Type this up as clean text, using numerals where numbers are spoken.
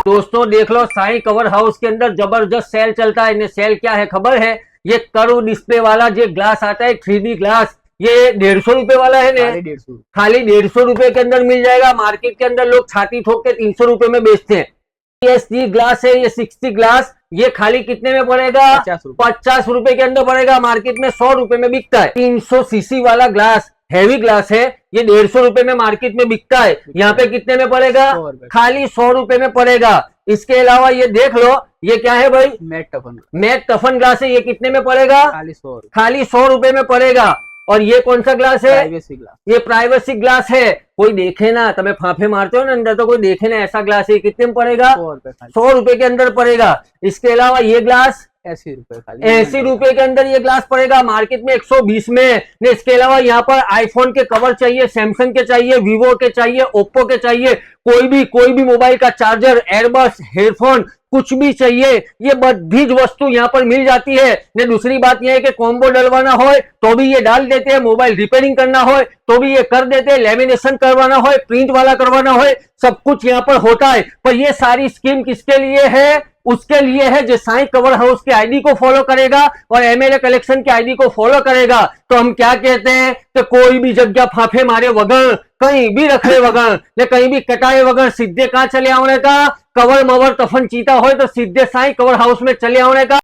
दोस्तों देख लो, Sai cover house के अंदर जबरदस्त सेल चलता है। सेल क्या है खबर है? ये कर्व डिस्प्ले वाला जो ग्लास आता है 3D ग्लास, ये 150 रुपए वाला है ना, खाली 150 रुपए के अंदर मिल जाएगा। मार्केट के अंदर लोग छाती ठोक के 300 रुपए में बेचते हैं। ESG ग्लास है, ये 60 ग्लास, ये खाली कितने में पड़ेगा? 50 रुपए के अंदर पड़ेगा। मार्केट में 100 रुपए में बिकता है। 300 सीसी वाला ग्लास, हैवी ग्लास है, ये 150 रुपए में मार्केट में बिकता है। यहाँ पे कितने में पड़ेगा? खाली 100 रुपए में पड़ेगा। इसके अलावा ये देख लो, ये क्या है भाई? मैट टफन ग्लास है, ये कितने में पड़ेगा? खाली 100 रुपए में पड़ेगा। और ये कौन सा ग्लास है? ये प्राइवेसी ग्लास है। कोई देखे ना, तमें फांफे मारते हो ना अंदर, तो कोई देखे ना, ऐसा ग्लास है, कितने में पड़ेगा? 100 रुपए के अंदर पड़ेगा। इसके अलावा ये ग्लास 80 रुपए के अंदर ये ग्लास पड़ेगा। मार्केट में 120 में। इसके अलावा यहाँ पर आईफोन के कवर चाहिए, सैमसंग के चाहिए, वीवो के चाहिए, ओप्पो के चाहिए, कोई भी मोबाइल का चार्जर, एयरबड्स, हेडफोन, कुछ भी चाहिए, ये बड़ी वस्तु यहाँ पर मिल जाती है। ने दूसरी बात यह है कि कॉम्बो डलवाना हो तो भी ये डाल देते हैं, मोबाइल रिपेयरिंग करना हो तो भी ये कर देते हैं, लेमिनेशन करवाना हो, प्रिंट वाला करवाना हो, सब कुछ यहाँ पर होता है। पर ये सारी स्कीम किसके लिए है? उसके लिए है जो साईं कवर हाउस के आईडी को फॉलो करेगा और MLA कलेक्शन के आईडी को फॉलो करेगा। तो हम क्या कहते हैं कि कोई भी जगह फाफे मारे वगैरह, कहीं भी रखे वगैरह, ने कहीं भी कटाए वगैरह, सीधे कहां चले आने का? कवर मवर तफन चीता हो तो सीधे साईं कवर हाउस में चले आने का।